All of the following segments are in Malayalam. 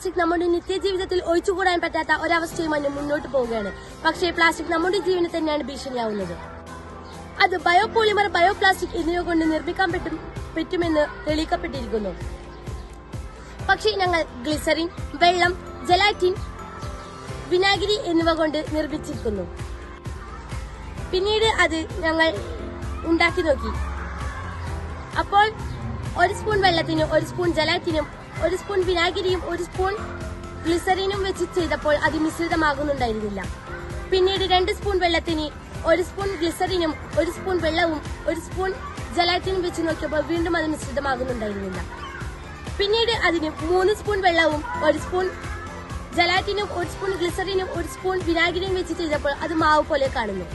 പ്ലാസ്റ്റിക് നമ്മുടെ നിത്യജീവിതത്തിൽ ഒഴിച്ചുകൂടാൻ പറ്റാത്ത ഒരവസ്ഥയുമായി മുന്നോട്ട് പോവുകയാണ്. പക്ഷേ പ്ലാസ്റ്റിക് നമ്മുടെ ജീവന് തന്നെയാണ് ഭീഷണിയാവുന്നത്. അത് ബയോപോളിമർ, ബയോപ്ലാസ്റ്റിക് എന്നിവ കൊണ്ട് നിർമ്മിക്കാൻ പറ്റുമെന്ന് തെളിയിക്കപ്പെട്ടിരിക്കുന്നു. പക്ഷേ ഞങ്ങൾ ഗ്ലിസറിൻ, വെള്ളം, ജലാറ്റിൻ, വിനാഗിരി എന്നിവ കൊണ്ട് നിർമ്മിച്ചിരിക്കുന്നു. പിന്നീട് അത് ഞങ്ങൾ ഉണ്ടാക്കി നോക്കി. അപ്പോൾ 1 സ്പൂൺ വെള്ളത്തിന് 1 സ്പൂൺ ജലാറ്റിനും 1 സ്പൂൺ വിനാഗിരിയും 1 സ്പൂൺ ഗ്ലിസറിനും വെച്ച് ചെയ്തപ്പോൾ അത് മിശ്രിതമാകുന്നുണ്ടായിരുന്നില്ല. പിന്നീട് 2 സ്പൂൺ വെള്ളത്തിന് 1 സ്പൂൺ ഗ്ലിസറിനും 1 സ്പൂൺ വെള്ളവും 1 സ്പൂൺ ജലാറ്റിനും വെച്ച് നോക്കിയപ്പോൾ വീണ്ടും അത് മിശ്രിതമാകുന്നുണ്ടായിരുന്നില്ല. പിന്നീട് അതിന് 3 സ്പൂൺ വെള്ളവും 1 സ്പൂൺ ജലാറ്റിനും 1 സ്പൂൺ ഗ്ലിസറിനും 1 സ്പൂൺ വിനാഗിരിയും വെച്ച് ചെയ്തപ്പോൾ അത് മാവ് പോലെ കാണുന്നു.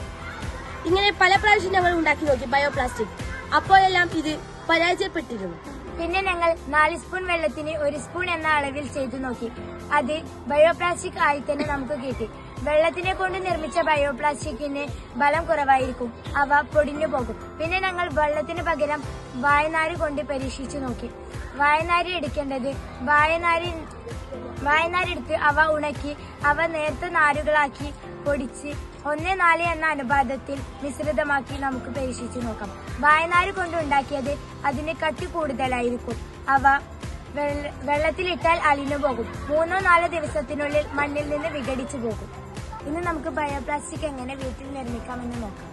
ഇങ്ങനെ പല പ്രാവശ്യം ഞങ്ങൾ ഉണ്ടാക്കി നോക്കി ബയോപ്ലാസ്റ്റിക്. അപ്പോഴെല്ലാം ഇത് പരാജയപ്പെട്ടിരുന്നു. പിന്നെ ഞങ്ങൾ 4 സ്പൂൺ വെള്ളത്തിന് 1 സ്പൂൺ എന്ന അളവിൽ ചെയ്തു നോക്കി. അത് ബയോപ്ലാസ്റ്റിക് ആയി തന്നെ നമുക്ക് കിട്ടി. വെള്ളത്തിനെ കൊണ്ട് നിർമ്മിച്ച ബയോപ്ലാസ്റ്റിക്കിന് ബലം കുറവായിരിക്കും, അവ പൊടിഞ്ഞു പോകും. പിന്നെ ഞങ്ങൾ വെള്ളത്തിന് പകരം വായനാര് കൊണ്ട് പരീക്ഷിച്ചു നോക്കി. വായനാര് എടുക്കേണ്ടത് വായനാരെടുത്ത് അവ ഉണക്കി അവ നേർത്ത നാരുകളാക്കി പൊടിച്ച് 1:4 എന്ന അനുപാതത്തിൽ മിശ്രിതമാക്കി നമുക്ക് പരീക്ഷിച്ചു നോക്കാം. വായനാര് കൊണ്ട് ഉണ്ടാക്കിയത് അതിന് കട്ടി കൂടുതലായിരിക്കും. അവ വെള്ളത്തിലിട്ടാൽ അലിഞ്ഞു പോകും. 3-4 ദിവസത്തിനുള്ളിൽ മണ്ണിൽ നിന്ന് വിഘടിച്ചു പോകും. ഇന്ന് നമുക്ക് ബയോപ്ലാസ്റ്റിക് എങ്ങനെ വീട്ടിൽ നിർമ്മിക്കാമെന്ന് നോക്കാം.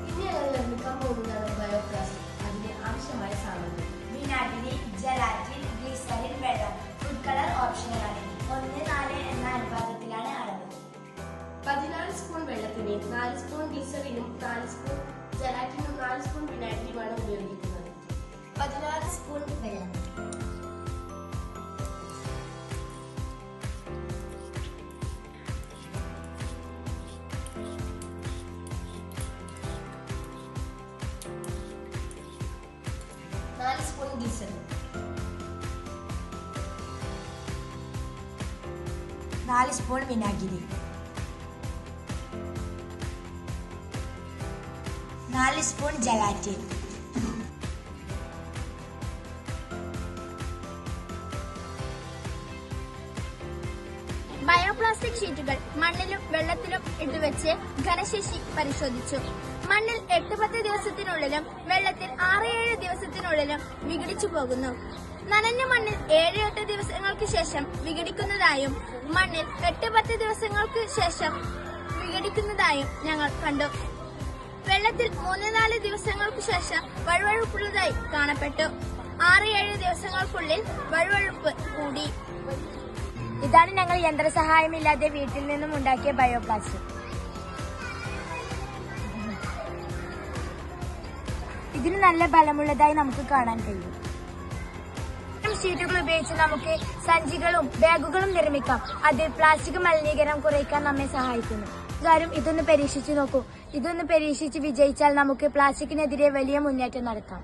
ഇനി ഞങ്ങൾ നിർമ്മിക്കാൻ പോകുന്നതാണ് ബയോപ്ലാസ്റ്റിക്. അതിന് ആവശ്യമായ സാധനങ്ങൾ: വിനാഗിരി, ജലാറ്റിൻ, ഗ്ലിസറിൻ, വെള്ളം. ഫുഡ് കളർ ഓപ്ഷണലാണ്. 1:4 എന്ന അനുപാതത്തിലാണ് അളവ്. 14 സ്പൂൺ വെള്ളത്തിന് 4 സ്പൂൺ ഗ്ലിസറിനും 4 സ്പൂൺ ജലാറ്റിനും 4 സ്പൂൺ വിനാഗിരിയുമാണ് ഉപയോഗിക്കുന്നത്. 16 സ്പൂൺ വെള്ളം. സ്പൂൺ ഗ്ലിസറിൻ, 4 സ്പൂൺ വിനാഗിരി, 4 സ്പൂൺ ജലാറ്റിൻ, ബയോപ്ലാസ്റ്റിക് ഷീറ്റുകൾ മണ്ണിലും വെള്ളത്തിലും ഇട്ടുവെച്ച് ഘനശേഷി പരിശോധിച്ചു. മണ്ണിൽ 8-10 ദിവസത്തിനുള്ളിലും വെള്ളത്തിൽ 6-7 ദിവസത്തിനുള്ളിലും വിഘടിച്ചു പോകുന്നു. നനഞ്ഞ മണ്ണിൽ 7-8 ദിവസങ്ങൾക്ക് ശേഷം വിഘടിക്കുന്നതായും മണ്ണിൽ 8-10 ദിവസങ്ങൾക്ക് ശേഷം വിഘടിക്കുന്നതായും ഞങ്ങൾ കണ്ടു. വെള്ളത്തിൽ 3-4 ദിവസങ്ങൾക്ക് ശേഷം വഴുവഴുപ്പുള്ളതായി കാണപ്പെട്ടു. 6-7 ദിവസങ്ങൾക്കുള്ളിൽ വഴുവഴുപ്പ് കൂടി. ഇതാണ് ഞങ്ങൾ യന്ത്രസഹായമില്ലാതെ വീട്ടിൽ നിന്നും ഉണ്ടാക്കിയ ബയോപ്ലാസ്റ്റിക്. ഇതിന് നല്ല ബലമുള്ളതായി നമുക്ക് കാണാൻ കഴിയും. ഷീറ്റുകൾ ഉപയോഗിച്ച് നമുക്ക് സഞ്ചികളും ബാഗുകളും നിർമ്മിക്കാം. അത് പ്ലാസ്റ്റിക് മലിനീകരണം കുറയ്ക്കാൻ നമ്മെ സഹായിക്കുന്നു. ഇതൊന്ന് പരീക്ഷിച്ചു നോക്കൂ. ഇതൊന്ന് പരീക്ഷിച്ച് വിജയിച്ചാൽ നമുക്ക് പ്ലാസ്റ്റിക്കിനെതിരെ വലിയ മുന്നേറ്റം നടത്താം.